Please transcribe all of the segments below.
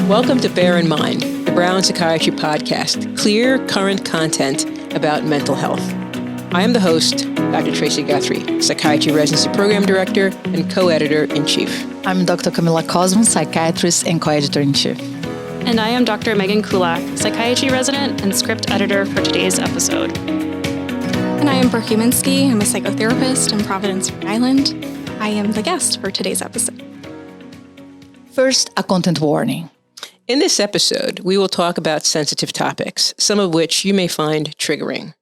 Welcome to Bear in Mind, the Brown Psychiatry Podcast, clear, current content about mental health. I am the host, Dr. Tracey Guthrie, Psychiatry Residency Program Director and Co-Editor-in-Chief. I'm Dr. Camila, Cosmo, Psychiatrist and Co-Editor-in-Chief. And I am Dr. Meghan Kulak, Psychiatry Resident and Script Editor for today's episode. And I am Brooke Huminski. I'm a psychotherapist in Providence, Rhode Island. I am the guest for today's episode. First, a content warning. In this episode, we will talk about sensitive topics, some of which you may find triggering.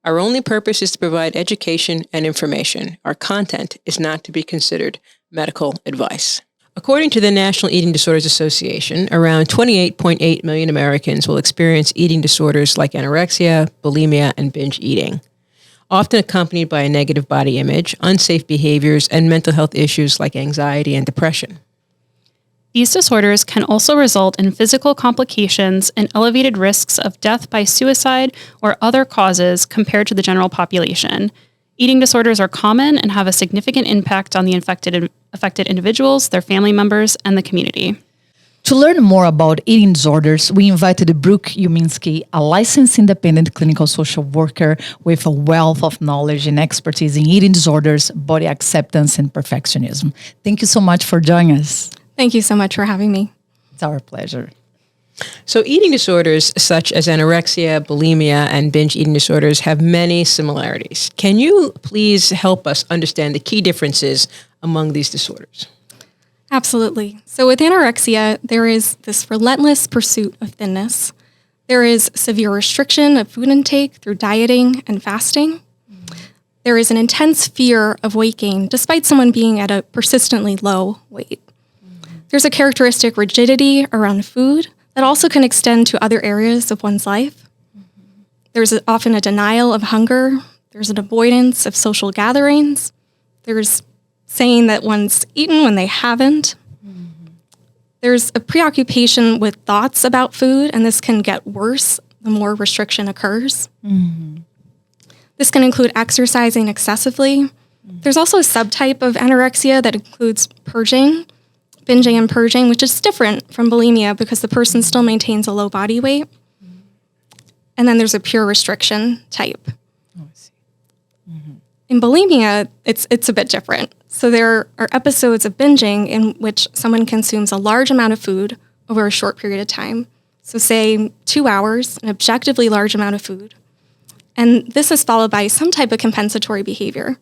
Our only purpose is to provide education and information. Our content is not to be considered medical advice. According to the National Eating Disorders Association, around 28.8 million Americans will experience eating disorders like anorexia, bulimia, and binge eating, often accompanied by a negative body image, unsafe behaviors, and mental health issues like anxiety and depression. These disorders can also result in physical complications and elevated risks of death by suicide or other causes compared to the general population. Eating disorders are common and have a significant impact on the affected individuals, their family members, and the community. To learn more about eating disorders, we invited Brooke Huminski, a licensed independent clinical social worker with a wealth of knowledge and expertise in eating disorders, body acceptance, and perfectionism. Thank you so much for joining us. Thank you so much for having me. It's our pleasure. So eating disorders such as anorexia, bulimia, and binge eating disorders have many similarities. Can you please help us understand the key differences among these disorders? Absolutely. So with anorexia, there is this relentless pursuit of thinness. There is severe restriction of food intake through dieting and fasting. There is an intense fear of weight gain, despite someone being at a persistently low weight. There's a characteristic rigidity around food that also can extend to other areas of one's life. There's often a denial of hunger. There's an avoidance of social gatherings. There's saying that one's eaten when they haven't. There's a preoccupation with thoughts about food, and this can get worse the more restriction occurs. This can include exercising excessively. There's also a subtype of anorexia that includes purging, binging and purging, which is different from bulimia because the person still maintains a low body weight. And then there's a pure restriction type. Oh, I see. In bulimia, it's a bit different. So there are episodes of binging in which someone consumes a large amount of food over a short period of time. So say 2 hours, an objectively large amount of food. And this is followed by some type of compensatory behavior.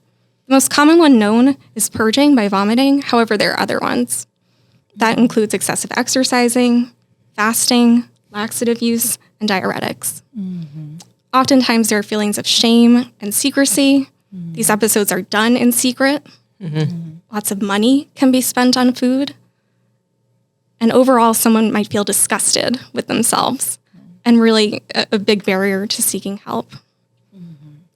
The most common one known is purging by vomiting. However, there are other ones. That includes excessive exercising, fasting, laxative use, and diuretics. Oftentimes, there are feelings of shame and secrecy. These episodes are done in secret. Lots of money can be spent on food. And overall, someone might feel disgusted with themselves and really a big barrier to seeking help.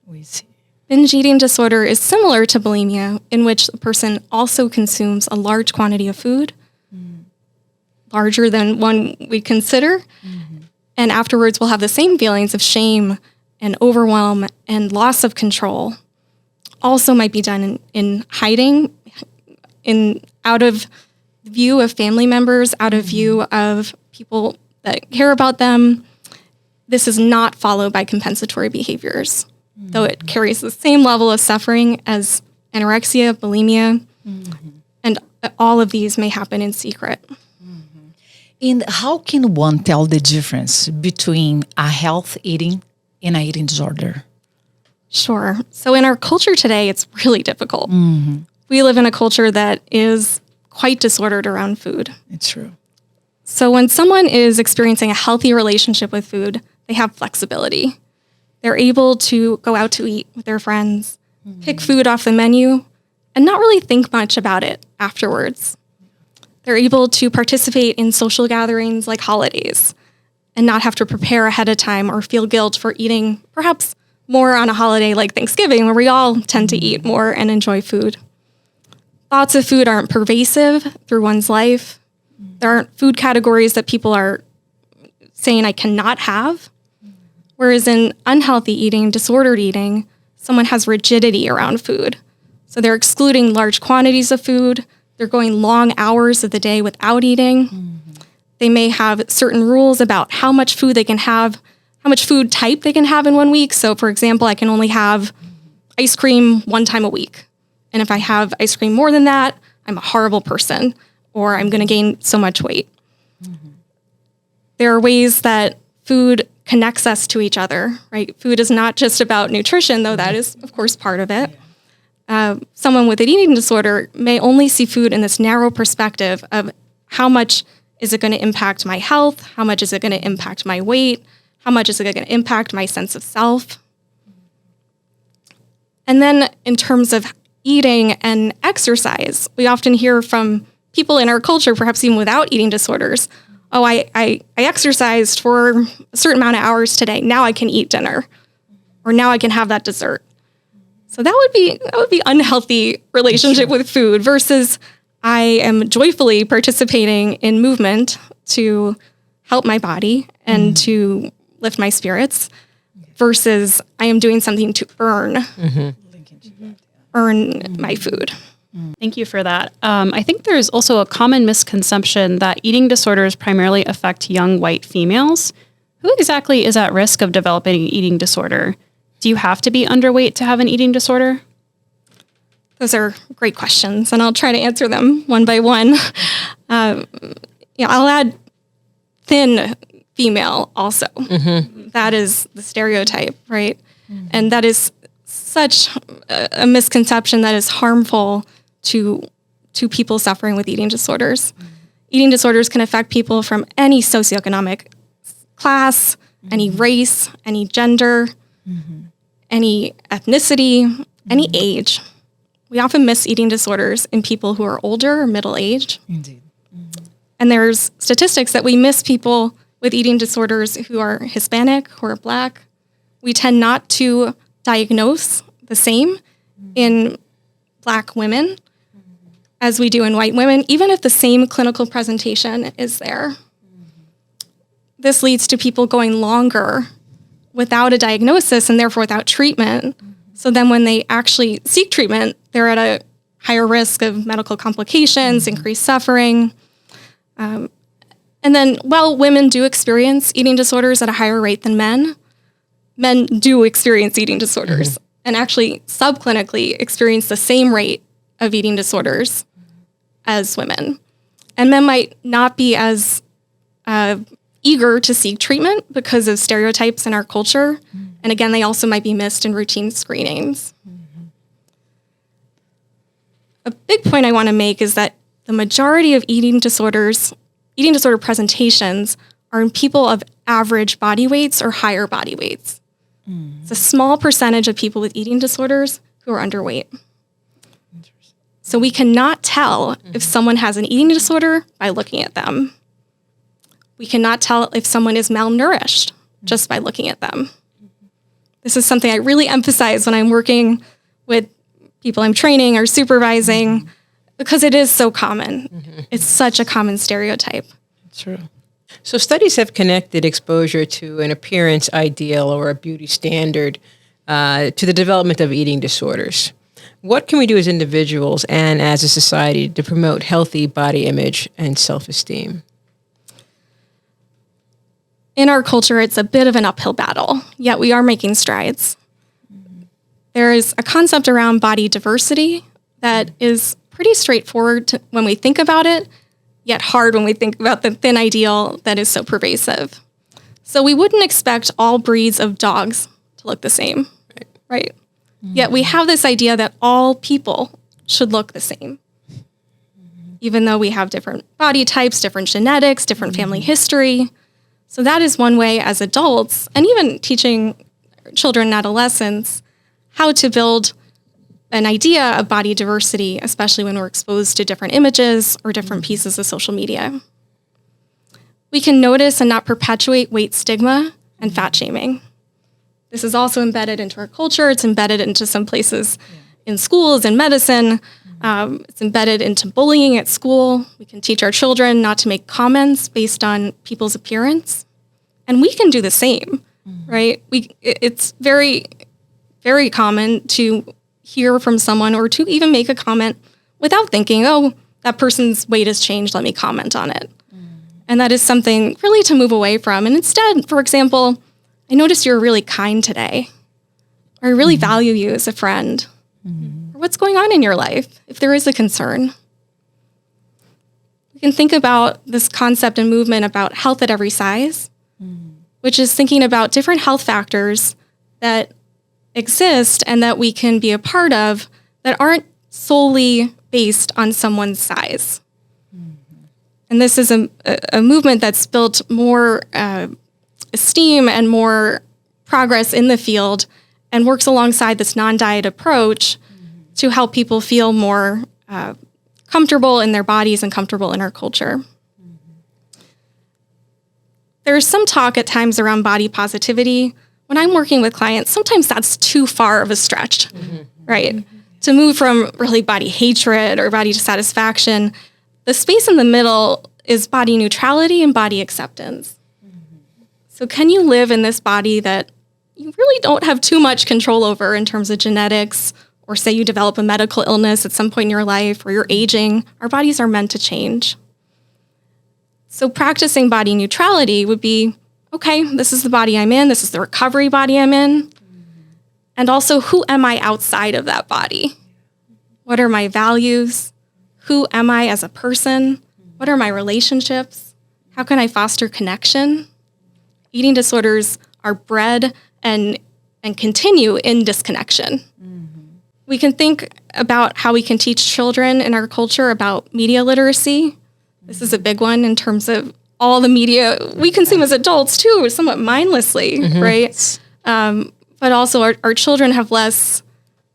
We see. Binge eating disorder is similar to bulimia, in which the person also consumes a large quantity of food, larger than one we'd consider, and afterwards will have the same feelings of shame and overwhelm and loss of control. Also might be done in hiding, out of view of family members, out of view of people that care about them. This is not followed by compensatory behaviors, though it carries the same level of suffering as anorexia, bulimia, and all of these may happen in secret. And how can one tell the difference between a health eating and an eating disorder? Sure. So in our culture today, it's really difficult. We live in a culture that is quite disordered around food. It's true. So when someone is experiencing a healthy relationship with food, they have flexibility. They're able to go out to eat with their friends, pick food off the menu, and not really think much about it afterwards. They're able to participate in social gatherings like holidays and not have to prepare ahead of time or feel guilt for eating perhaps more on a holiday like Thanksgiving, where we all tend to eat more and enjoy food. Thoughts of food aren't pervasive through one's life. There aren't food categories that people are saying I cannot have. Whereas in unhealthy eating, disordered eating, someone has rigidity around food. So they're excluding large quantities of food. They're going long hours of the day without eating. They may have certain rules about how much food they can have, how much food type they can have in 1 week. So for example, I can only have ice cream 1 time a week. And if I have ice cream more than that, I'm a horrible person, or I'm going to gain so much weight. There are ways that food connects us to each other, right? Food is not just about nutrition, though that is, of course, part of it. Someone with an eating disorder may only see food in this narrow perspective of how much is it going to impact my health? How much is it going to impact my weight? How much is it going to impact my sense of self? And then in terms of eating and exercise, we often hear from people in our culture, perhaps even without eating disorders, oh, I exercised for a certain amount of hours today. Now I can eat dinner, or now I can have that dessert. So that would be unhealthy relationship with food versus I am joyfully participating in movement to help my body and to lift my spirits versus I am doing something to earn my food. Thank you for that. I think there's also a common misconception that eating disorders primarily affect young white females. Who exactly is at risk of developing an eating disorder? Do you have to be underweight to have an eating disorder? Those are great questions, and I'll try to answer them one by one. I'll add thin female also. That is the stereotype, right? And that is such a misconception that is harmful to people suffering with eating disorders. Eating disorders can affect people from any socioeconomic class, any race, any gender, any ethnicity, any age. We often miss eating disorders in people who are older or middle-aged. Indeed. And there's statistics that we miss people with eating disorders who are Hispanic, who are Black. We tend not to diagnose the same in Black women as we do in white women, even if the same clinical presentation is there. This leads to people going longer without a diagnosis and therefore without treatment. So then when they actually seek treatment, they're at a higher risk of medical complications, increased suffering. And then while women do experience eating disorders at a higher rate than men do experience eating disorders and actually subclinically experience the same rate of eating disorders as women. And men might not be as eager to seek treatment because of stereotypes in our culture. And again, they also might be missed in routine screenings. A big point I want to make is that the majority of eating disorder presentations are in people of average body weights or higher body weights. It's a small percentage of people with eating disorders who are underweight. So we cannot tell if someone has an eating disorder by looking at them. We cannot tell if someone is malnourished just by looking at them. This is something I really emphasize when I'm working with people I'm training or supervising because it is so common. It's such a common stereotype. True. So studies have connected exposure to an appearance ideal or a beauty standard to the development of eating disorders. What can we do as individuals and as a society to promote healthy body image and self-esteem? In our culture, it's a bit of an uphill battle, yet we are making strides. There is a concept around body diversity that is pretty straightforward when we think about it, yet hard when we think about the thin ideal that is so pervasive. So we wouldn't expect all breeds of dogs to look the same, right? Yet we have this idea that all people should look the same, even though we have different body types, different genetics, different family history. So that is one way as adults, and even teaching children and adolescents how to build an idea of body diversity, especially when we're exposed to different images or different pieces of social media. We can notice and not perpetuate weight stigma and fat shaming. This is also embedded into our culture. It's embedded into some places in schools, in medicine. It's embedded into bullying at school. We can teach our children not to make comments based on people's appearance. And we can do the same, right? It's very, very common to hear from someone or to even make a comment without thinking, oh, that person's weight has changed, let me comment on it. And that is something really to move away from. And instead, for example, I noticed you're really kind today, or I really value you as a friend, or what's going on in your life, if there is a concern. We can think about this concept and movement about health at every size, which is thinking about different health factors that exist and that we can be a part of that aren't solely based on someone's size. And this is a movement that's built more esteem and more progress in the field and works alongside this non-diet approach to help people feel more comfortable in their bodies and comfortable in our culture. There's some talk at times around body positivity. When I'm working with clients, sometimes that's too far of a stretch, right? To move from really body hatred or body dissatisfaction. The space in the middle is body neutrality and body acceptance. So can you live in this body that you really don't have too much control over in terms of genetics, or say you develop a medical illness at some point in your life, or you're aging? Our bodies are meant to change. So practicing body neutrality would be, okay, this is the body I'm in, this is the recovery body I'm in, and also who am I outside of that body? What are my values? Who am I as a person? What are my relationships? How can I foster connection? Eating disorders are bred and continue in disconnection. We can think about how we can teach children in our culture about media literacy. This is a big one in terms of all the media we consume as adults too, somewhat mindlessly, right? But also our children have less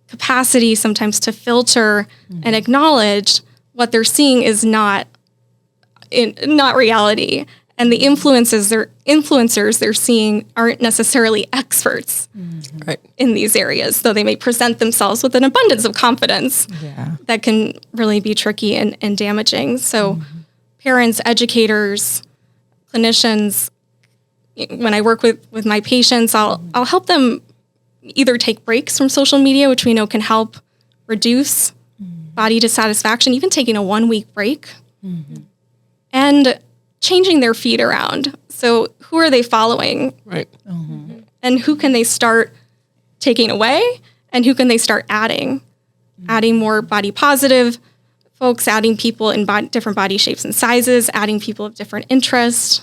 capacity sometimes to filter and acknowledge what they're seeing is not reality. And the influencers they're seeing aren't necessarily experts in these areas, though they may present themselves with an abundance of confidence that can really be tricky and damaging. So parents, educators, clinicians, when I work with my patients, I'll help them either take breaks from social media, which we know can help reduce body dissatisfaction, even taking a 1-week break, and changing their feed around. So who are they following? Right. And who can they start taking away? And who can they start adding? Adding more body positive folks, adding people in different body shapes and sizes, adding people of different interests.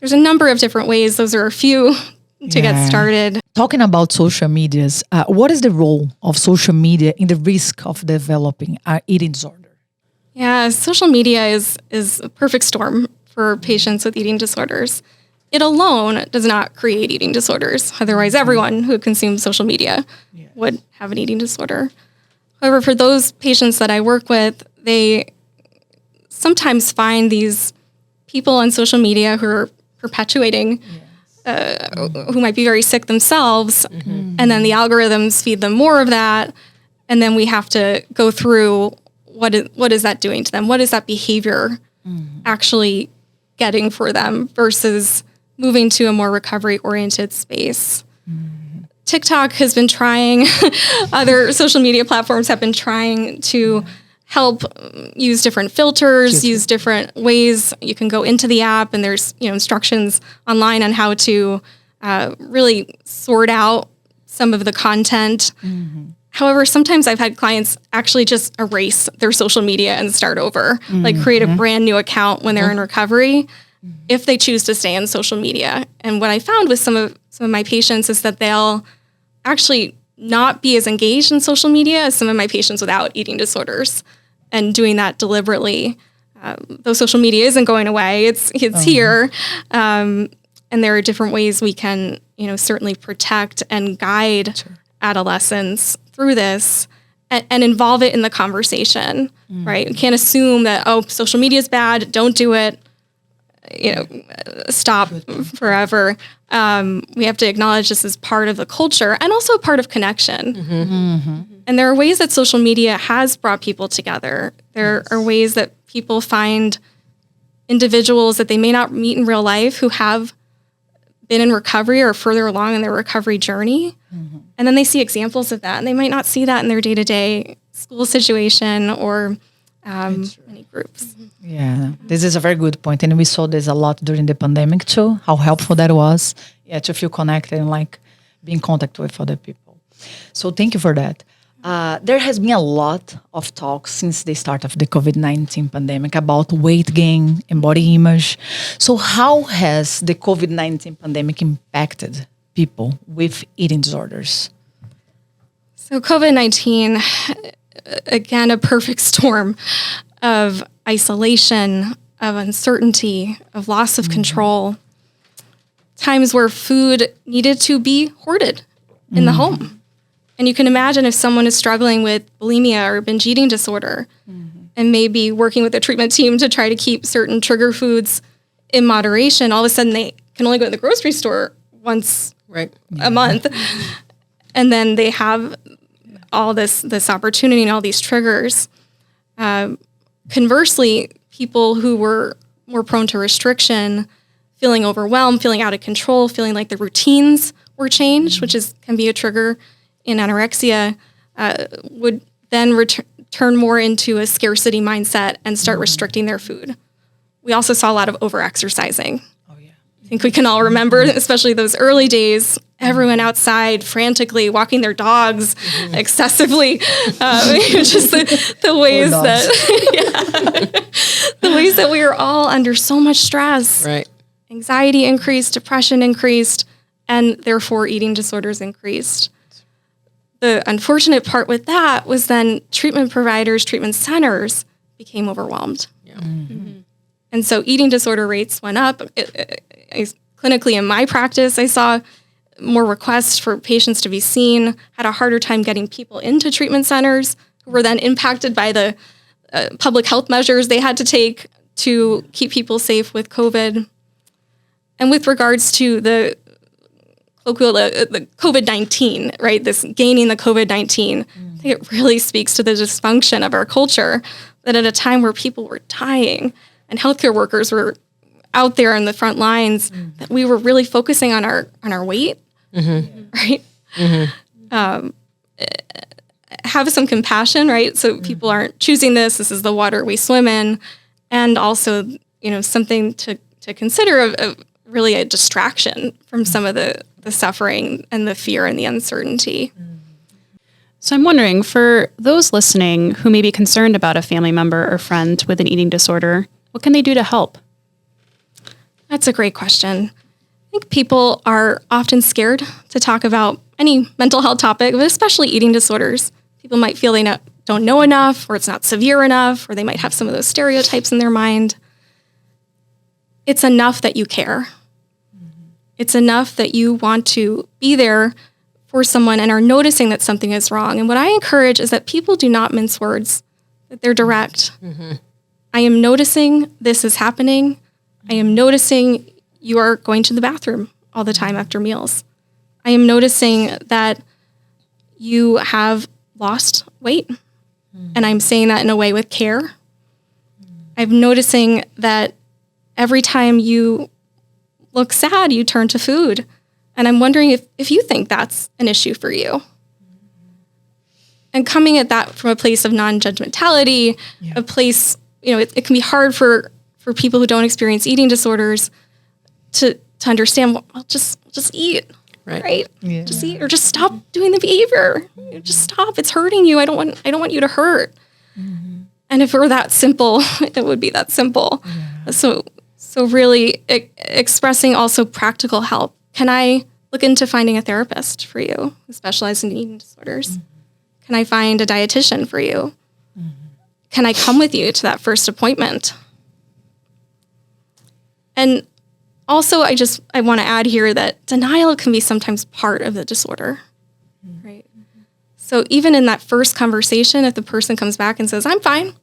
There's a number of different ways. Those are a few to get started. Talking about social medias, what is the role of social media in the risk of developing an eating disorder? Yeah, social media is a perfect storm for patients with eating disorders. It alone does not create eating disorders. Otherwise, everyone who consumes social media would have an eating disorder. However, for those patients that I work with, they sometimes find these people on social media who are perpetuating, who might be very sick themselves, and then the algorithms feed them more of that, and then we have to go through what is that doing to them? What is that behavior actually getting for them versus moving to a more recovery-oriented space? TikTok has been trying, other social media platforms have been trying to help use different filters, use different ways. You can go into the app and there's instructions online on how to really sort out some of the content. However, sometimes I've had clients actually just erase their social media and start over, like create a brand new account when they're in recovery, if they choose to stay on social media. And what I found with some of my patients is that they'll actually not be as engaged in social media as some of my patients without eating disorders, and doing that deliberately. Though social media isn't going away, it's here. And there are different ways we can, certainly protect and guide adolescents through this and involve it in the conversation, right? We can't assume that, social media is bad, don't do it, stop forever. We have to acknowledge this as part of the culture and also part of connection. And there are ways that social media has brought people together. There are ways that people find individuals that they may not meet in real life who have been in recovery or further along in their recovery journey. And then they see examples of that, and they might not see that in their day-to-day school situation or many groups. Yeah, this is a very good point. And we saw this a lot during the pandemic too, how helpful that was. Yeah, to feel connected and like be in contact with other people. So thank you for that. There has been a lot of talk since the start of the COVID-19 pandemic about weight gain and body image. So how has the COVID-19 pandemic impacted people with eating disorders? So COVID-19, again, a perfect storm of isolation, of uncertainty, of loss of control, times where food needed to be hoarded in the home. And you can imagine if someone is struggling with bulimia or binge eating disorder and maybe working with a treatment team to try to keep certain trigger foods in moderation, all of a sudden they can only go to the grocery store once a month. And then they have all this opportunity and all these triggers. Conversely, people who were more prone to restriction, feeling overwhelmed, feeling out of control, feeling like the routines were changed, which can be a trigger in anorexia, would then turn more into a scarcity mindset and start restricting their food. We also saw a lot of over-exercising. Oh, yeah. I think we can all remember, especially those early days, everyone outside frantically walking their dogs excessively, just the ways the ways that we were all under so much stress. Right. Anxiety increased, depression increased, and therefore eating disorders increased. The unfortunate part with that was then treatment providers, treatment centers became overwhelmed. Yeah. And so eating disorder rates went up. Clinically in my practice, I saw more requests for patients to be seen, had a harder time getting people into treatment centers who were then impacted by the public health measures they had to take to keep people safe with COVID. And with regards to the COVID-19, right? This gaining the COVID-19, I think it really speaks to the dysfunction of our culture that at a time where people were dying and healthcare workers were out there in the front lines, that we were really focusing on our weight, right? Have some compassion, right? So people aren't choosing this. This is the water we swim in. And also, something to consider of really a distraction from some of the suffering and the fear and the uncertainty. So I'm wondering, for those listening who may be concerned about a family member or friend with an eating disorder, what can they do to help? That's a great question. I think people are often scared to talk about any mental health topic, but especially eating disorders. People might feel they don't know enough, or it's not severe enough, or they might have some of those stereotypes in their mind. It's enough that you care. It's enough that you want to be there for someone and are noticing that something is wrong. And what I encourage is that people do not mince words, that they're direct. I am noticing this is happening. I am noticing you are going to the bathroom all the time after meals. I am noticing that you have lost weight. And I'm saying that in a way with care. I'm noticing that every time you look sad, you turn to food. And I'm wondering if you think that's an issue for you. And coming at that from a place of non-judgmentality, a place, it can be hard for people who don't experience eating disorders to understand, well, just eat, right? Yeah. Just eat, or just stop doing the behavior. Just stop. It's hurting you. I don't want you to hurt. And if it were that simple, it would be that simple. Yeah. So really expressing also practical help. Can I look into finding a therapist for you who specializes in eating disorders? Can I find a dietitian for you? Can I come with you to that first appointment? And also, I want to add here that denial can be sometimes part of the disorder, right? So even in that first conversation, if the person comes back and says, I'm fine,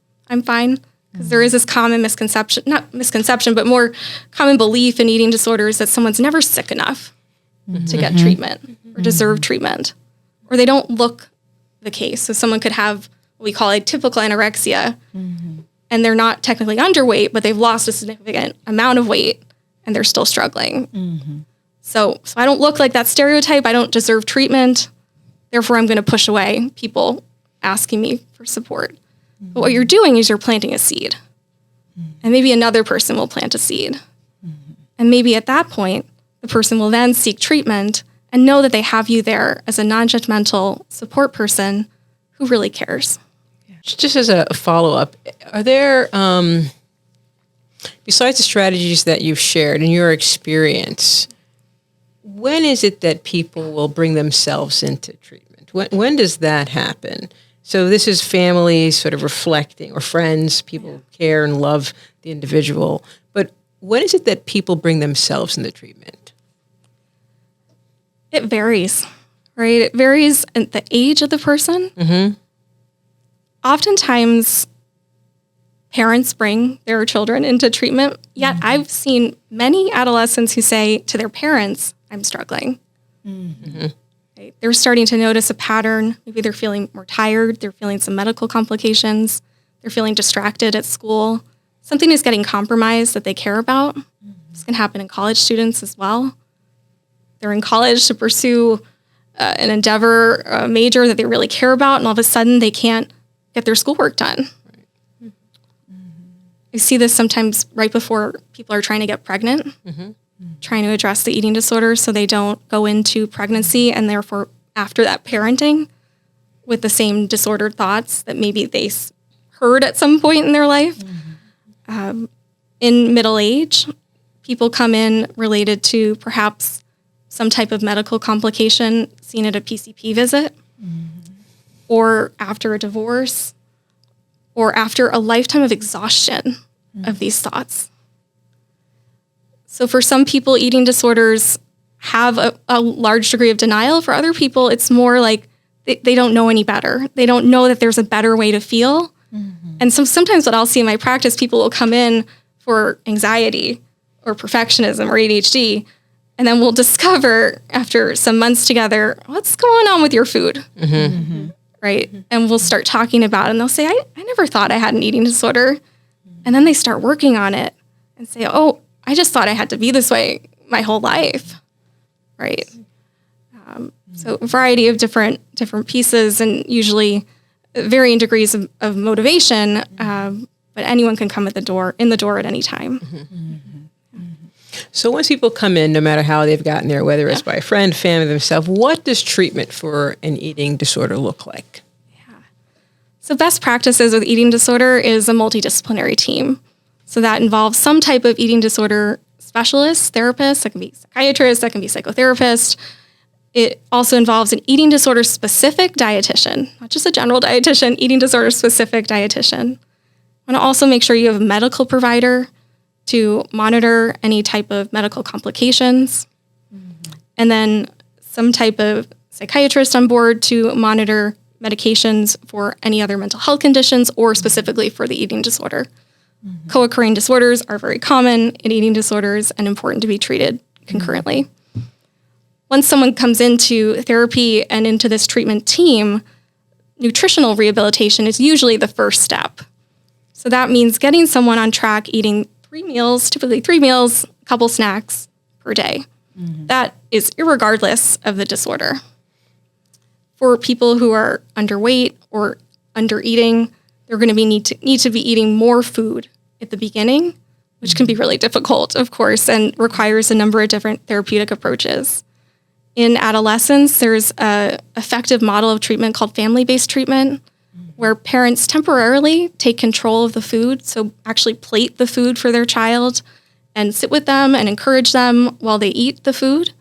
because there is this common misconception, but more common belief in eating disorders that someone's never sick enough to get treatment or deserve treatment, or they don't look the case. So someone could have what we call a typical anorexia, and they're not technically underweight, but they've lost a significant amount of weight, and they're still struggling. So I don't look like that stereotype. I don't deserve treatment. Therefore, I'm going to push away people asking me for support. But what you're doing is you're planting a seed. And maybe another person will plant a seed. And maybe at that point, the person will then seek treatment and know that they have you there as a non-judgmental support person who really cares. Just as a follow-up, are there, besides the strategies that you've shared in your experience, when is it that people will bring themselves into treatment? When does that happen? So this is families sort of reflecting, or friends, people care and love the individual. But when is it that people bring themselves into treatment? It varies, right? It varies at the age of the person. Mm-hmm. Oftentimes, parents bring their children into treatment, yet I've seen many adolescents who say to their parents, I'm struggling. Mm-hmm. Right? They're starting to notice a pattern. Maybe they're feeling more tired. They're feeling some medical complications. They're feeling distracted at school. Something is getting compromised that they care about. This can happen in college students as well. They're in college to pursue an endeavor, a major that they really care about, and all of a sudden they can't get their schoolwork done. Right. I see this sometimes right before people are trying to get pregnant, trying to address the eating disorder so they don't go into pregnancy and therefore after that parenting with the same disordered thoughts that maybe they heard at some point in their life. In middle age, people come in related to perhaps some type of medical complication seen at a PCP visit, or after a divorce, or after a lifetime of exhaustion of these thoughts. So for some people, eating disorders have a large degree of denial. For other people, it's more like they don't know any better. They don't know that there's a better way to feel. And so sometimes what I'll see in my practice, people will come in for anxiety or perfectionism or ADHD, and then we'll discover after some months together, what's going on with your food? Right? And we'll start talking about it, and they'll say, I never thought I had an eating disorder. And then they start working on it and say, oh, I just thought I had to be this way my whole life. Right? So a variety of different pieces, and usually varying degrees of motivation, but anyone can come in the door at any time. So once people come in, no matter how they've gotten there, whether it's by a friend, family, themselves, what does treatment for an eating disorder look like? So best practices with eating disorder is a multidisciplinary team. So that involves some type of eating disorder specialist, therapist, that can be psychiatrist, that can be psychotherapist. It also involves an eating disorder specific dietitian, not just a general dietitian, eating disorder specific dietitian. I want to also make sure you have a medical provider to monitor any type of medical complications. And then some type of psychiatrist on board to monitor medications for any other mental health conditions or specifically for the eating disorder. Co-occurring disorders are very common in eating disorders and important to be treated concurrently. Once someone comes into therapy and into this treatment team, nutritional rehabilitation is usually the first step. So that means getting someone on track eating 3 meals, typically 3 meals, a couple snacks per day. That is irregardless of the disorder. For people who are underweight or under-eating, they're going to need to be eating more food at the beginning, which can be really difficult, of course, and requires a number of different therapeutic approaches. In adolescence, there's an effective model of treatment called family-based treatment, where parents temporarily take control of the food, so actually plate the food for their child and sit with them and encourage them while they eat the food.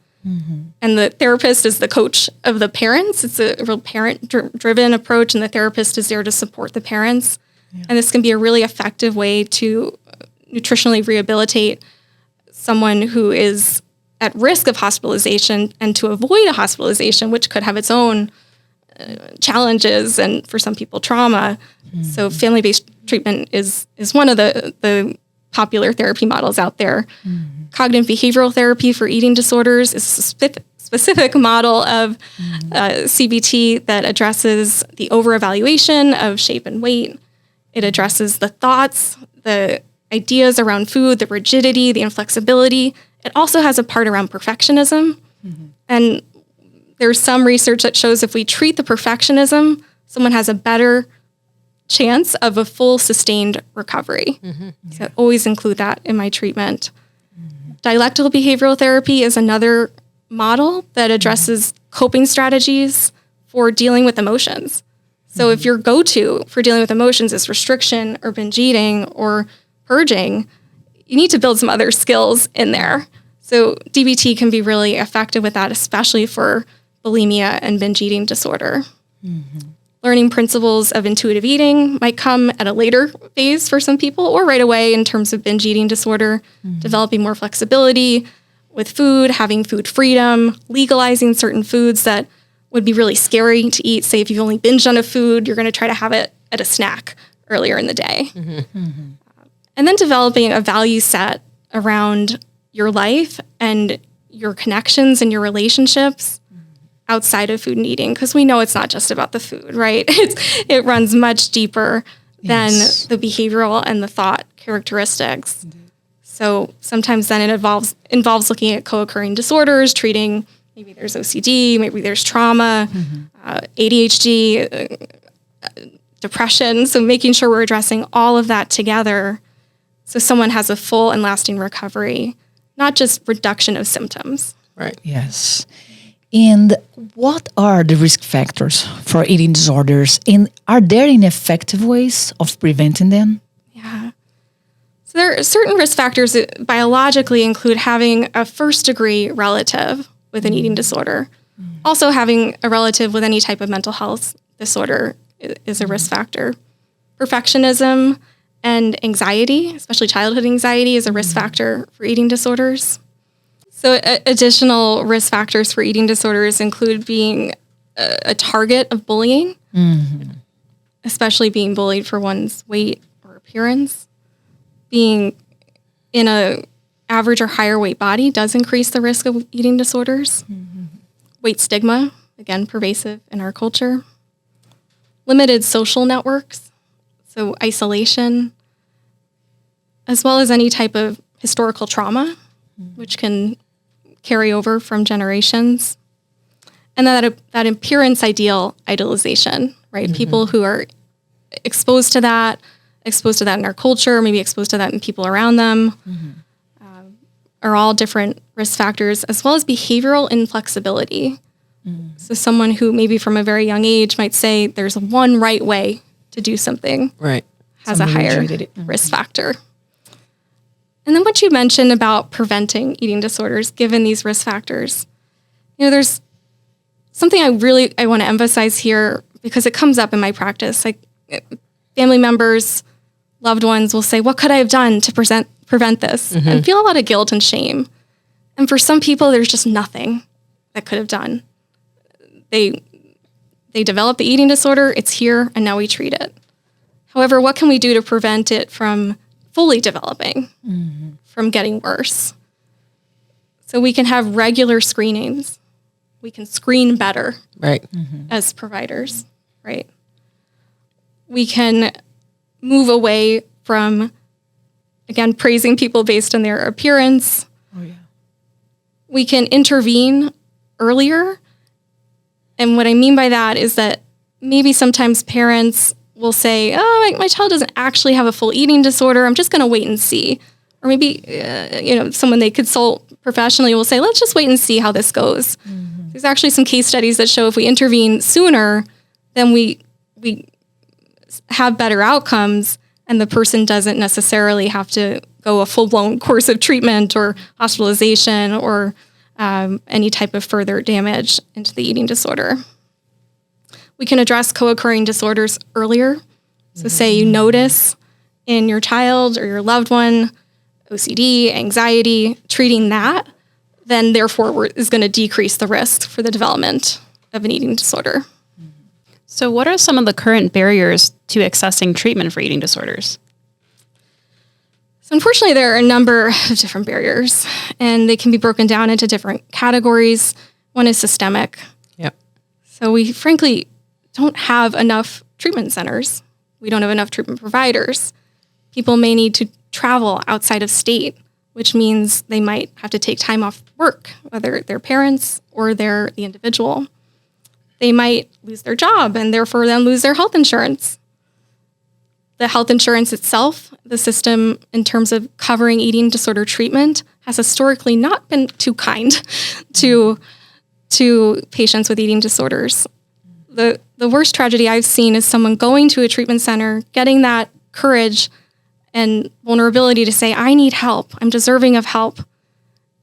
And the therapist is the coach of the parents. It's a real parent-driven approach, and the therapist is there to support the parents. And this can be a really effective way to nutritionally rehabilitate someone who is at risk of hospitalization and to avoid a hospitalization, which could have its own challenges and for some people trauma. So family-based treatment is one of the popular therapy models out there. Cognitive behavioral therapy for eating disorders is a specific model of CBT that addresses the over-evaluation of shape and weight. It addresses the thoughts, the ideas around food, the rigidity, the inflexibility. It also has a part around perfectionism. And there's some research that shows if we treat the perfectionism, someone has a better chance of a full sustained recovery. So I always include that in my treatment. Dialectical behavioral therapy is another model that addresses coping strategies for dealing with emotions. So if your go-to for dealing with emotions is restriction or binge eating or purging, you need to build some other skills in there. So DBT can be really effective with that, especially for bulimia and binge eating disorder. Learning principles of intuitive eating might come at a later phase for some people, or right away in terms of binge eating disorder, developing more flexibility with food, having food freedom, legalizing certain foods that would be really scary to eat. Say if you've only binged on a food, you're going to try to have it at a snack earlier in the day. And then developing a value set around your life and your connections and your relationships outside of food and eating, because we know it's not just about the food, right? It runs much deeper than the behavioral and the thought characteristics. So sometimes then it involves looking at co-occurring disorders, treating, maybe there's OCD, maybe there's trauma, ADHD, depression. So making sure we're addressing all of that together so someone has a full and lasting recovery, not just reduction of symptoms. Right. Yes. And what are the risk factors for eating disorders? And are there any effective ways of preventing them? Yeah. So there are certain risk factors that biologically include having a first-degree relative with an eating disorder. Also having a relative with any type of mental health disorder is a risk factor. Perfectionism and anxiety, especially childhood anxiety, is a risk factor for eating disorders. So additional risk factors for eating disorders include being a target of bullying, especially being bullied for one's weight or appearance. Being in a average or higher weight body does increase the risk of eating disorders. Weight stigma, again, pervasive in our culture. Limited social networks, so isolation, as well as any type of historical trauma, which can carry over from generations. And that appearance ideal idolization, right? People who are exposed to that in our culture, maybe exposed to that in people around them, are all different risk factors, as well as behavioral inflexibility. So someone who maybe from a very young age might say there's one right way to do something, Right, has a higher risk factor. And then what you mentioned about preventing eating disorders, given these risk factors, there's something I want to emphasize here because it comes up in my practice. Like family members, loved ones will say, what could I have done to prevent this? And feel a lot of guilt and shame. And for some people, there's just nothing that could have done. They develop the eating disorder, it's here, and now we treat it. However, what can we do to prevent it from fully developing, from getting worse? So we can have regular screenings. We can screen better as providers, right? We can move away from, again, praising people based on their appearance. We can intervene earlier. And what I mean by that is that maybe sometimes parents will say, oh, my child doesn't actually have a full eating disorder. I'm just going to wait and see. Or maybe, someone they consult professionally will say, let's just wait and see how this goes. There's actually some case studies that show if we intervene sooner, then we have better outcomes, and the person doesn't necessarily have to go a full-blown course of treatment or hospitalization or any type of further damage into the eating disorder. We can address co-occurring disorders earlier. So say you notice in your child or your loved one OCD, anxiety, treating that, then therefore is going to decrease the risk for the development of an eating disorder. So what are some of the current barriers to accessing treatment for eating disorders? So unfortunately, there are a number of different barriers, and they can be broken down into different categories. One is systemic. Yep. So we frankly don't have enough treatment centers. We don't have enough treatment providers. People may need to travel outside of state, which means they might have to take time off work, whether they're parents or they're the individual. They might lose their job and therefore then lose their health insurance. The health insurance itself, the system in terms of covering eating disorder treatment, has historically not been too kind to patients with eating disorders. The worst tragedy I've seen is someone going to a treatment center, getting that courage and vulnerability to say, I need help, I'm deserving of help,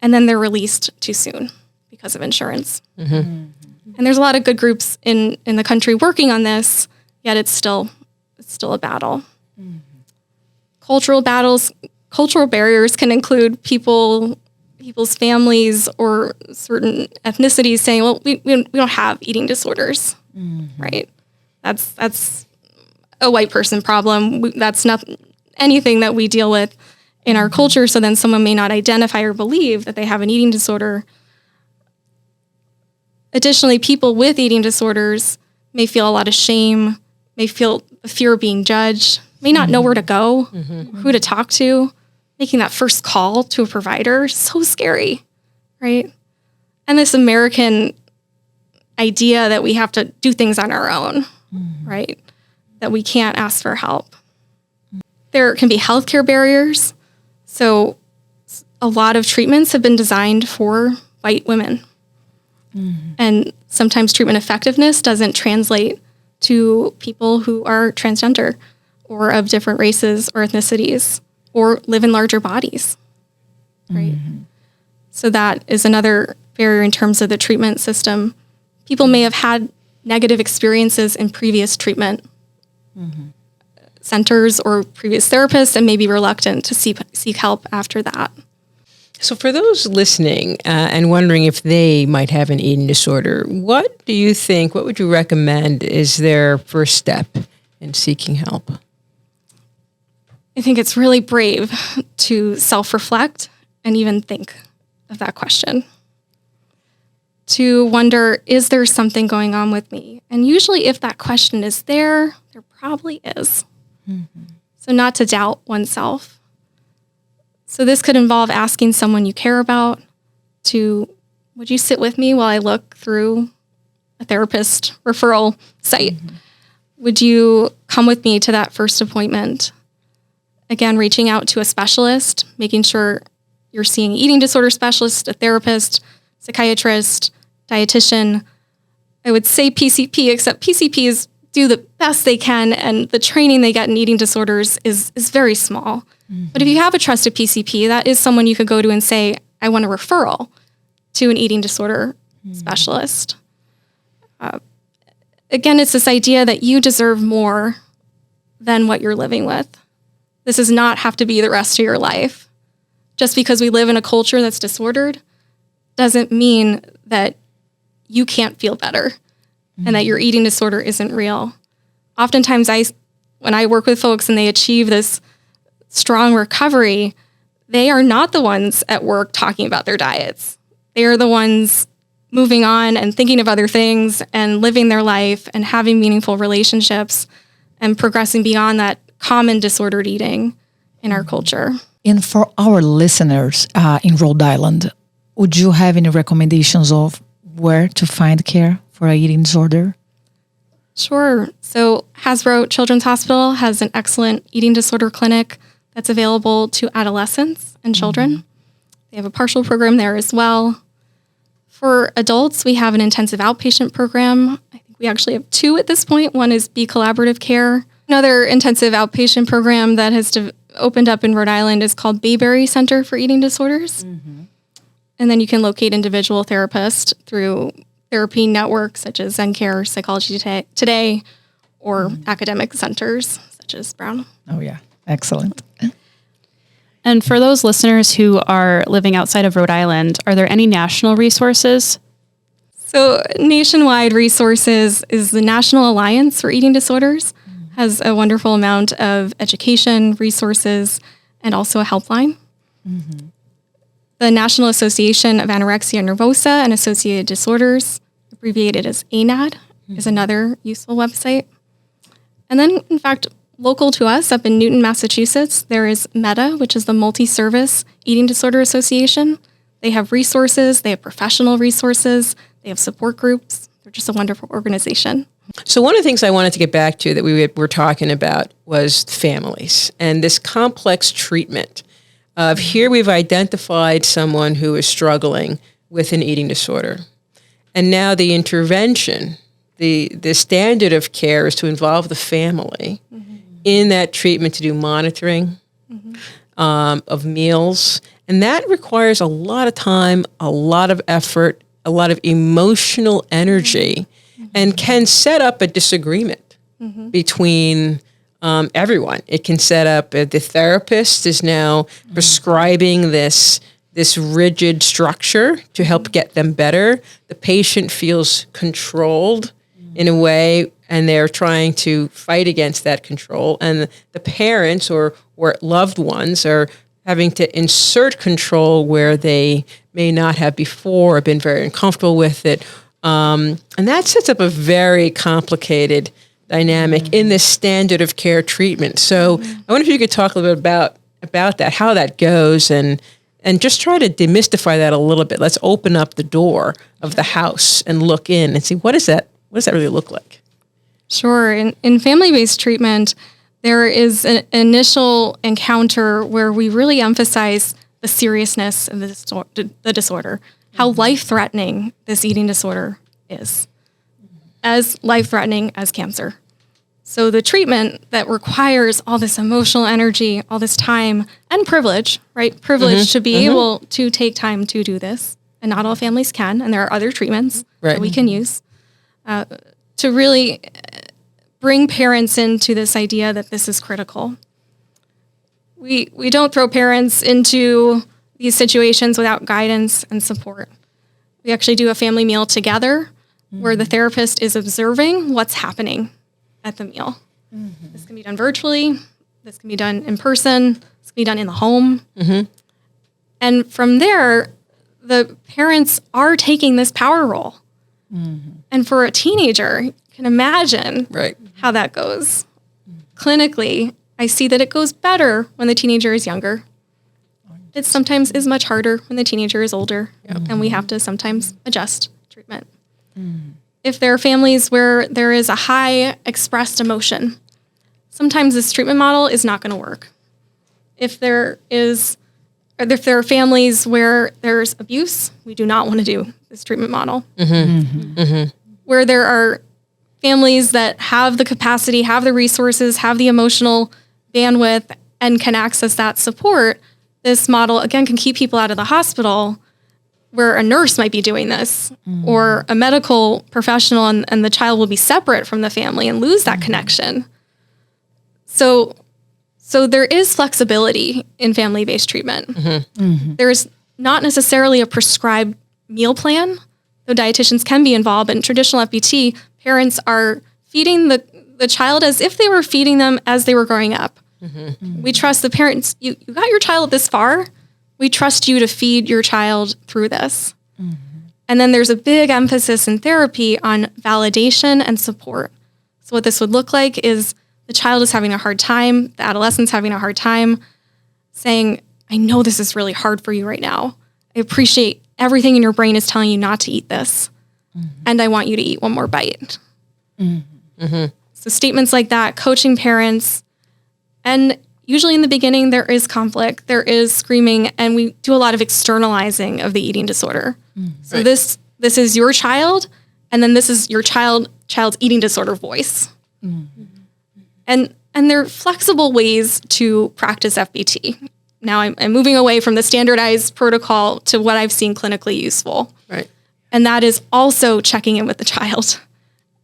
and then they're released too soon because of insurance. Mm-hmm. And there's a lot of good groups in the country working on this, yet it's still a battle. Mm-hmm. Cultural barriers can include people's families or certain ethnicities saying, well, we don't have eating disorders, right? That's a white person problem. That's not anything that we deal with in our culture. So then someone may not identify or believe that they have an eating disorder. Additionally, people with eating disorders may feel a lot of shame, may feel the fear of being judged, may not know where to go, who to talk to. Making that first call to a provider is so scary, right? And this American idea that we have to do things on our own, right? That we can't ask for help. There can be healthcare barriers. So a lot of treatments have been designed for white women. And sometimes treatment effectiveness doesn't translate to people who are transgender or of different races or ethnicities or live in larger bodies, right? So that is another barrier in terms of the treatment system. People may have had negative experiences in previous treatment centers or previous therapists and may be reluctant to seek help after that. So for those listening and wondering if they might have an eating disorder, what would you recommend is their first step in seeking help? I think it's really brave to self-reflect and even think of that question. To wonder, is there something going on with me? And usually if that question is there probably is. So not to doubt oneself. So this could involve asking someone you care about would you sit with me while I look through a therapist referral site? Would you come with me to that first appointment? Again, reaching out to a specialist, making sure you're seeing eating disorder specialist, a therapist, psychiatrist, dietitian. I would say PCP, except PCPs do the best they can, and the training they get in eating disorders is very small. But if you have a trusted PCP, that is someone you could go to and say, I want a referral to an eating disorder specialist. Again, it's this idea that you deserve more than what you're living with. This does not have to be the rest of your life. Just because we live in a culture that's disordered doesn't mean that you can't feel better and that your eating disorder isn't real. Oftentimes, when I work with folks and they achieve this strong recovery, they are not the ones at work talking about their diets. They are the ones moving on and thinking of other things and living their life and having meaningful relationships and progressing beyond that common disordered eating in our culture. And for our listeners in Rhode Island, would you have any recommendations of where to find care for an eating disorder? Sure. So Hasbro Children's Hospital has an excellent eating disorder clinic that's available to adolescents and children. They have a partial program there as well. For adults, we have an intensive outpatient program. I think we actually have two at this point. One is Be Collaborative Care. Another intensive outpatient program that has opened up in Rhode Island is called Bayberry Center for Eating Disorders. And then you can locate individual therapists through therapy networks such as ZenCare, Psychology Today, or academic centers such as Brown. Oh, yeah. Excellent. And for those listeners who are living outside of Rhode Island, are there any national resources? So nationwide resources is the National Alliance for Eating Disorders, has a wonderful amount of education, resources, and also a helpline. The National Association of Anorexia and Nervosa and Associated Disorders, abbreviated as ANAD, is another useful website. And then, in fact, local to us up in Newton, Massachusetts, there is MEDA, which is the Multi-Service Eating Disorder Association. They have resources, they have professional resources, they have support groups. They're just a wonderful organization. So one of the things I wanted to get back to that we were talking about was families and this complex treatment of here we've identified someone who is struggling with an eating disorder. And now the intervention, the standard of care is to involve the family in that treatment to do monitoring of meals. And that requires a lot of time, a lot of effort, a lot of emotional energy, and can set up a disagreement between everyone. It can set up, the therapist is now prescribing this rigid structure to help get them better. The patient feels controlled in a way, and they're trying to fight against that control. And the parents or loved ones are having to insert control where they may not have before or been very uncomfortable with it. And that sets up a very complicated dynamic in this standard of care treatment. So I wonder if you could talk a little bit about that, how that goes, and just try to demystify that a little bit. Let's open up the door of the house and look in and see what does that really look like? Sure. In family-based treatment, there is an initial encounter where we really emphasize the seriousness of the disorder, how life-threatening this eating disorder is, as life-threatening as cancer. So the treatment that requires all this emotional energy, all this time, and privilege, right? Privilege to be able to take time to do this, and not all families can, and there are other treatments that we can use to really bring parents into this idea that this is critical. We don't throw parents into these situations without guidance and support. We actually do a family meal together where the therapist is observing what's happening at the meal. This can be done virtually. This can be done in person. This can be done in the home. And from there, the parents are taking this power role. And for a teenager, you can imagine how that goes. Clinically, I see that it goes better when the teenager is younger. It sometimes is much harder when the teenager is older, and we have to sometimes adjust treatment. If there are families where there is a high expressed emotion, sometimes this treatment model is not going to work. If there are families where there's abuse, we do not want to do this treatment model. Where there are families that have the capacity, have the resources, have the emotional bandwidth, and can access that support, this model, again, can keep people out of the hospital, where a nurse might be doing this, or a medical professional, and the child will be separate from the family and lose that connection. So there is flexibility in family-based treatment. There's not necessarily a prescribed meal plan, though dietitians can be involved. In traditional FBT, parents are feeding the child as if they were feeding them as they were growing up. We trust the parents. You got your child this far. We trust you to feed your child through this. And then there's a big emphasis in therapy on validation and support. So what this would look like is the child is having a hard time, the adolescent's having a hard time, saying, I know this is really hard for you right now. I appreciate everything in your brain is telling you not to eat this. And I want you to eat one more bite. So statements like that, coaching parents, and usually in the beginning, there is conflict, there is screaming, and we do a lot of externalizing of the eating disorder. So this is your child, and then this is your child's eating disorder voice. And there are flexible ways to practice FBT. Now I'm moving away from the standardized protocol to what I've seen clinically useful. And that is also checking in with the child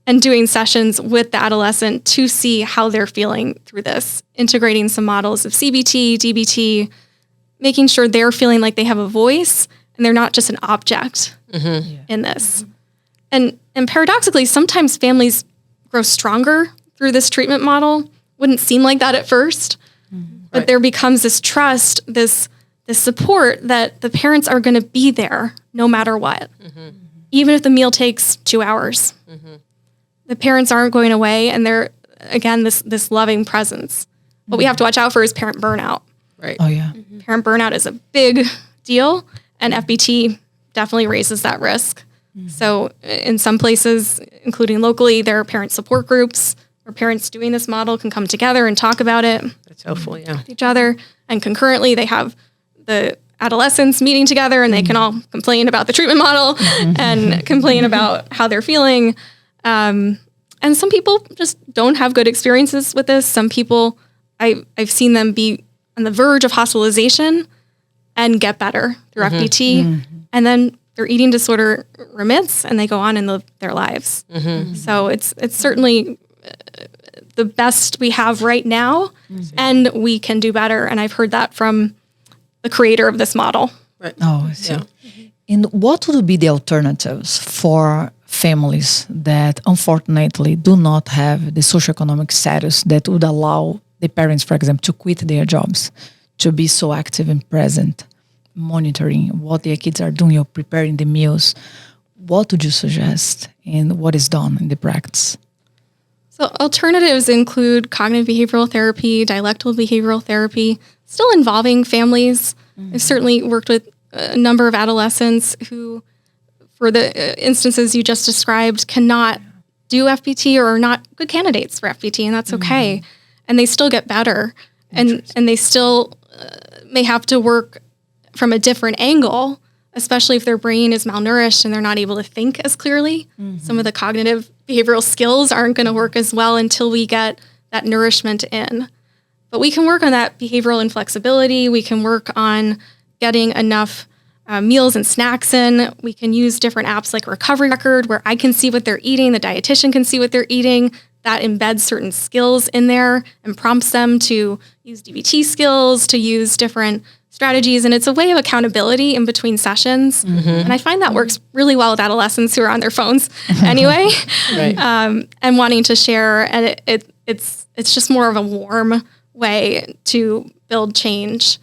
and doing sessions with the adolescent to see how they're feeling through this, integrating some models of CBT, DBT, making sure they're feeling like they have a voice and they're not just an object in this. And paradoxically, sometimes families grow stronger through this treatment model. Wouldn't seem like that at first, but there becomes this trust, this support that the parents are going to be there no matter what, even if the meal takes 2 hours. The parents aren't going away, and they're, again, this loving presence. What we have to watch out for is parent burnout. Parent burnout is a big deal, and FBT definitely raises that risk. So in some places, including locally, there are parent support groups where parents doing this model can come together and talk about it. That's helpful, yeah. With each other. And concurrently, they have the adolescents meeting together and they can all complain about the treatment model and complain about how they're feeling. And some people just don't have good experiences with this. Some people, I've seen them be on the verge of hospitalization and get better through FBT. And then their eating disorder remits and they go on and live their lives. So it's certainly the best we have right now, and we can do better. And I've heard that from the creator of this model. Right. Oh, I see. Yeah. And what would be the alternatives for families that unfortunately do not have the socioeconomic status that would allow the parents, for example, to quit their jobs, to be so active and present, monitoring what their kids are doing or preparing the meals? What would you suggest and what is done in the practice? So alternatives include cognitive behavioral therapy, dialectical behavioral therapy, still involving families. I've certainly worked with a number of adolescents who, for the instances you just described, cannot do FBT or are not good candidates for FBT, and that's okay. And they still get better, and they still may have to work from a different angle, especially if their brain is malnourished and they're not able to think as clearly. Some of the cognitive behavioral skills aren't going to work as well until we get that nourishment in. But we can work on that behavioral inflexibility. We can work on getting enough meals and snacks in. We can use different apps like Recovery Record, where I can see what they're eating, the dietitian can see what they're eating. That embeds certain skills in there and prompts them to use DBT skills, to use different strategies. And it's a way of accountability in between sessions. And I find that works really well with adolescents who are on their phones anyway, and wanting to share. And it's just more of a warm way to build change.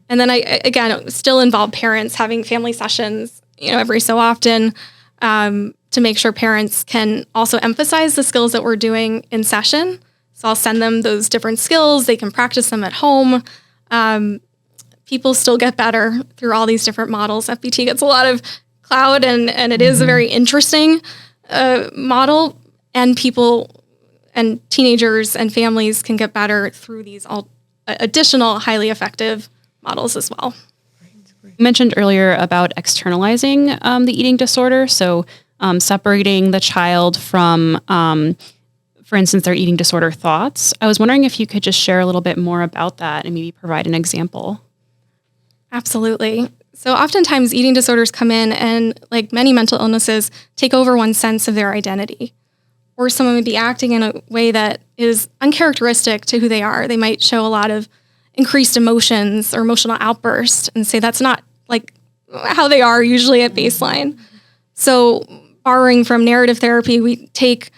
And then I, again, still involve parents having family sessions, every so often, to make sure parents can also emphasize the skills that we're doing in session. So I'll send them those different skills. They can practice them at home. People still get better through all these different models. FBT gets a lot of clout, and it is a very interesting model. And people and teenagers and families can get better through these additional highly effective models as well. You mentioned earlier about externalizing the eating disorder. So separating the child from, for instance, their eating disorder thoughts. I was wondering if you could just share a little bit more about that and maybe provide an example. Absolutely. So oftentimes eating disorders come in and, like many mental illnesses, take over one's sense of their identity. Or someone would be acting in a way that is uncharacteristic to who they are. They might show a lot of increased emotions or emotional outbursts and say that's not like how they are usually at baseline. So borrowing from narrative therapy, we take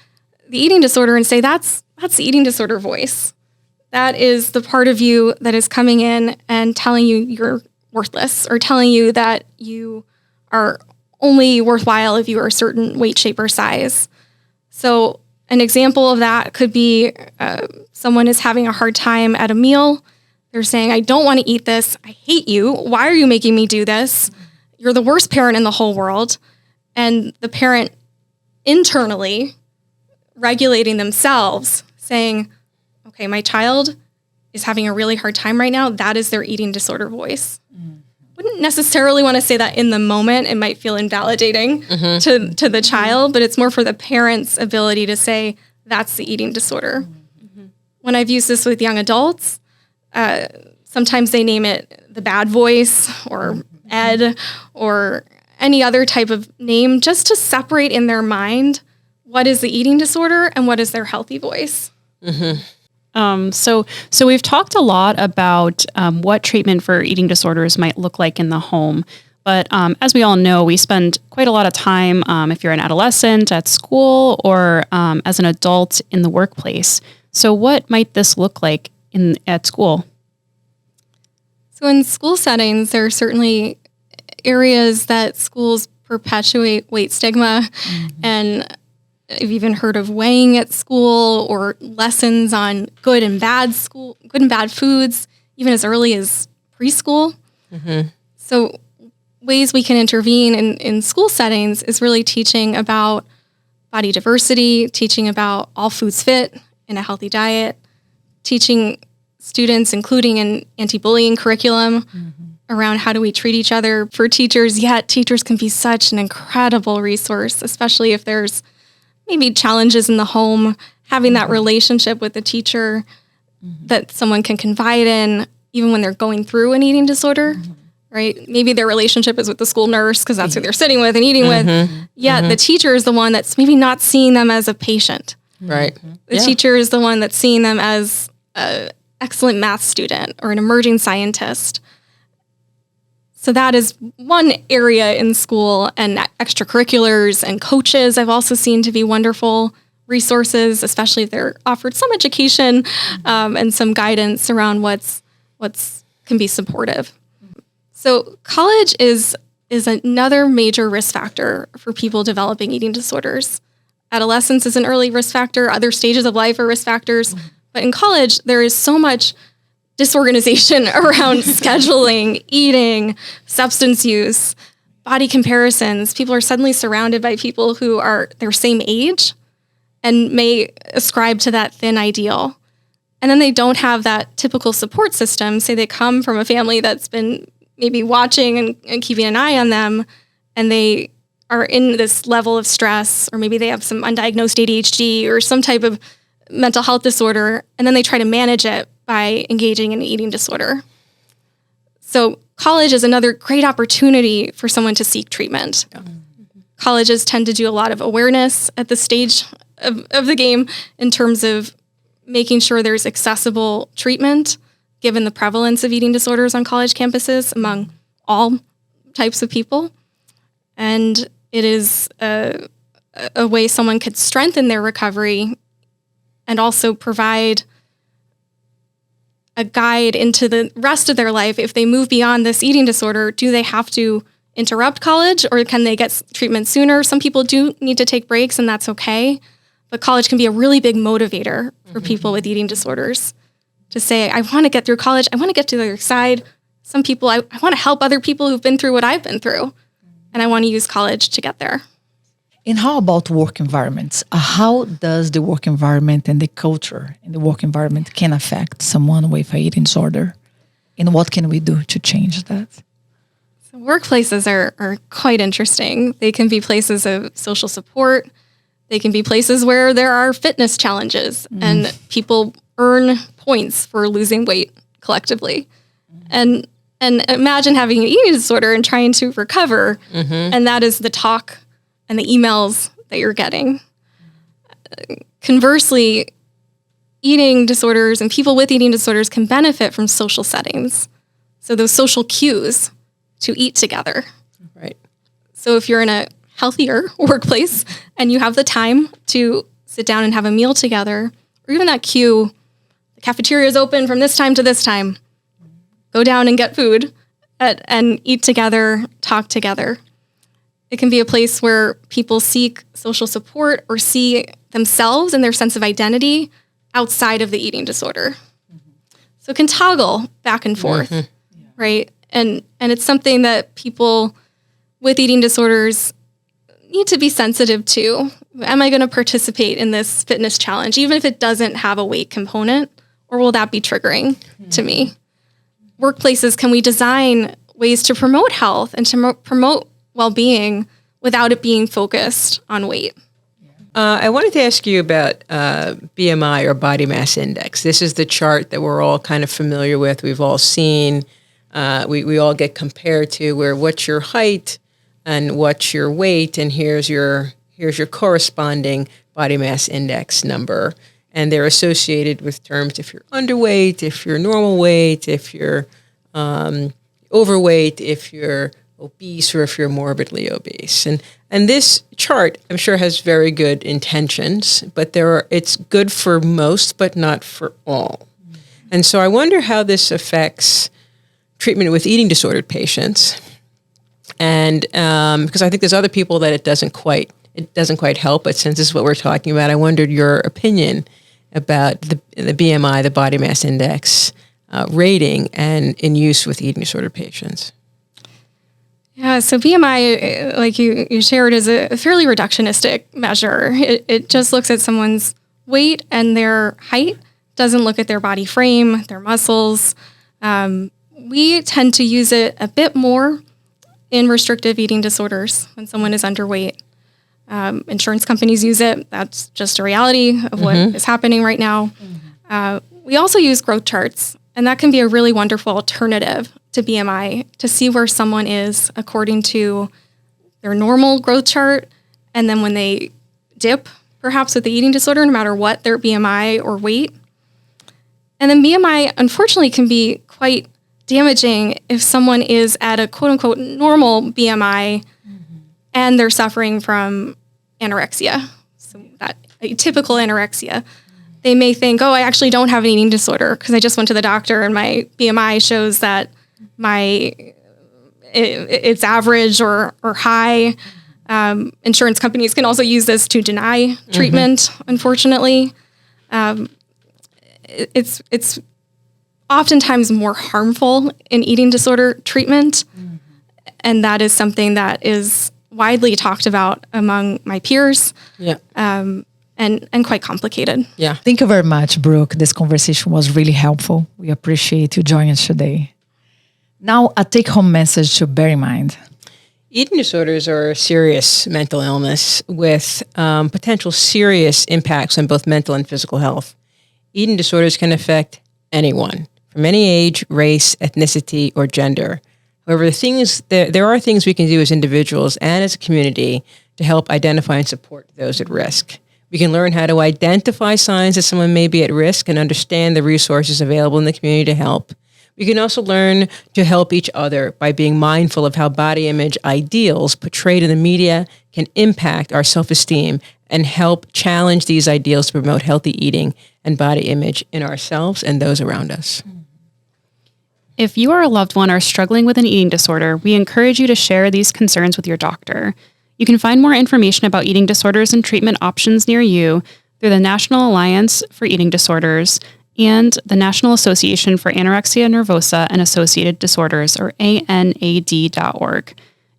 the eating disorder and say that's the eating disorder voice. That is the part of you that is coming in and telling you you're worthless, or telling you that you are only worthwhile if you are a certain weight, shape, or size. So an example of that could be someone is having a hard time at a meal. They're saying, I don't want to eat this. I hate you. Why are you making me do this? You're the worst parent in the whole world. And the parent internally regulating themselves, saying, okay, my child is having a really hard time right now. That is their eating disorder voice. Wouldn't necessarily want to say that in the moment. It might feel invalidating to the child, but it's more for the parent's ability to say, that's the eating disorder. When I've used this with young adults, sometimes they name it the bad voice or Ed or any other type of name, just to separate in their mind what is the eating disorder and what is their healthy voice. So we've talked a lot about what treatment for eating disorders might look like in the home. But as we all know, we spend quite a lot of time, if you're an adolescent, at school, or as an adult in the workplace. So what might this look like at school? So in school settings, there are certainly areas that schools perpetuate weight stigma. And I've even heard of weighing at school, or lessons on good and bad foods, even as early as preschool. So ways we can intervene in school settings is really teaching about body diversity, teaching about all foods fit in a healthy diet, teaching students, including an anti-bullying curriculum around how do we treat each other. For teachers, yet teachers can be such an incredible resource, especially if there's maybe challenges in the home, having that relationship with the teacher that someone can confide in, even when they're going through an eating disorder, right? Maybe their relationship is with the school nurse because that's who they're sitting with and eating with. Yet the teacher is the one that's maybe not seeing them as a patient. Right. The teacher is the one that's seeing them as an excellent math student or an emerging scientist. So that is one area in school, and extracurriculars and coaches I've also seen to be wonderful resources, especially if they're offered some education and some guidance around what's can be supportive. So college is another major risk factor for people developing eating disorders. Adolescence is an early risk factor. Other stages of life are risk factors. But in college, there is so much disorganization around scheduling, eating, substance use, body comparisons. People are suddenly surrounded by people who are their same age and may ascribe to that thin ideal. And then they don't have that typical support system. Say they come from a family that's been maybe watching and keeping an eye on them, and they are in this level of stress, or maybe they have some undiagnosed ADHD or some type of mental health disorder, and then they try to manage it by engaging in an eating disorder. So college is another great opportunity for someone to seek treatment. Colleges tend to do a lot of awareness at this stage of the game in terms of making sure there's accessible treatment, given the prevalence of eating disorders on college campuses among all types of people. And it is a way someone could strengthen their recovery and also provide a guide into the rest of their life. If they move beyond this eating disorder, do they have to interrupt college, or can they get treatment sooner? Some people do need to take breaks, and that's okay. But college can be a really big motivator for people with eating disorders to say, I want to get through college. I want to get to the other side. Some people, I want to help other people who've been through what I've been through, and I want to use college to get there. And how about work environments? How does the work environment and the culture in the work environment can affect someone with an eating disorder? And what can we do to change that? So workplaces are quite interesting. They can be places of social support. They can be places where there are fitness challenges and people earn points for losing weight collectively. And imagine having an eating disorder and trying to recover, and that is the talk and the emails that you're getting. Conversely, eating disorders and people with eating disorders can benefit from social settings. So those social cues to eat together. Right. So if you're in a healthier workplace and you have the time to sit down and have a meal together, or even that cue, the cafeteria is open from this time to this time, go down and get food and eat together, talk together. It can be a place where people seek social support or see themselves and their sense of identity outside of the eating disorder. So it can toggle back and forth, right? And it's something that people with eating disorders need to be sensitive to. Am I going to participate in this fitness challenge, even if it doesn't have a weight component, or will that be triggering to me? Workplaces, can we design ways to promote health and to promote well-being without it being focused on weight? I wanted to ask you about BMI, or body mass index. This is the chart that we're all kind of familiar with. We've all seen. We all get compared to where what's your height and what's your weight, and here's your corresponding body mass index number. And they're associated with terms if you're underweight, if you're normal weight, if you're overweight, if you're obese, or if you're morbidly obese. And this chart, I'm sure, has very good intentions, but it's good for most, but not for all. And so I wonder how this affects treatment with eating disordered patients. And because I think there's other people that it doesn't quite help, but since this is what we're talking about, I wondered your opinion about the BMI, the body mass index rating, and in use with eating disordered patients. Yeah, so BMI, like you shared, is a fairly reductionistic measure. It just looks at someone's weight and their height, doesn't look at their body frame, their muscles. We tend to use it a bit more in restrictive eating disorders when someone is underweight. Insurance companies use it. That's just a reality of what is happening right now. We also use growth charts, and that can be a really wonderful alternative to BMI to see where someone is according to their normal growth chart. And then when they dip, perhaps with the eating disorder, no matter what their BMI or weight. And then BMI, unfortunately, can be quite damaging if someone is at a quote unquote normal BMI and they're suffering from anorexia. So that a typical anorexia. They may think, oh, I actually don't have an eating disorder because I just went to the doctor and my BMI shows that it's average or high. Insurance companies can also use this to deny treatment, unfortunately. It's oftentimes more harmful in eating disorder treatment. And that is something that is widely talked about among my peers. And quite complicated. Yeah. Thank you very much, Brooke. This conversation was really helpful. We appreciate you joining us today. Now, a take-home message to bear in mind. Eating disorders are a serious mental illness with potential serious impacts on both mental and physical health. Eating disorders can affect anyone from any age, race, ethnicity, or gender. However, there are things we can do as individuals and as a community to help identify and support those at risk. We can learn how to identify signs that someone may be at risk and understand the resources available in the community to help. We can also learn to help each other by being mindful of how body image ideals portrayed in the media can impact our self-esteem and help challenge these ideals to promote healthy eating and body image in ourselves and those around us. If you or a loved one are struggling with an eating disorder, we encourage you to share these concerns with your doctor. You can find more information about eating disorders and treatment options near you through the National Alliance for Eating Disorders and the National Association for Anorexia Nervosa and Associated Disorders, or ANAD.org.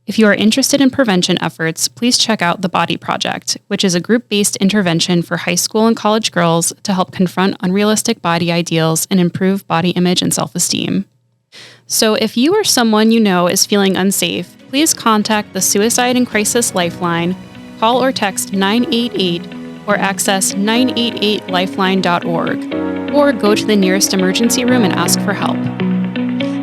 If you are interested in prevention efforts, please check out The Body Project, which is a group-based intervention for high school and college girls to help confront unrealistic body ideals and improve body image and self-esteem. So if you or someone you know is feeling unsafe, please contact the Suicide and Crisis Lifeline, call or text 988, or access 988lifeline.org, or go to the nearest emergency room and ask for help.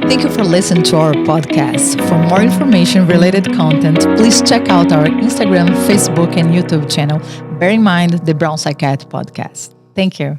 Thank you for listening to our podcast. For more information related content, please check out our Instagram, Facebook, and YouTube channel. Bear in mind the Brown Psychiatry Podcast. Thank you.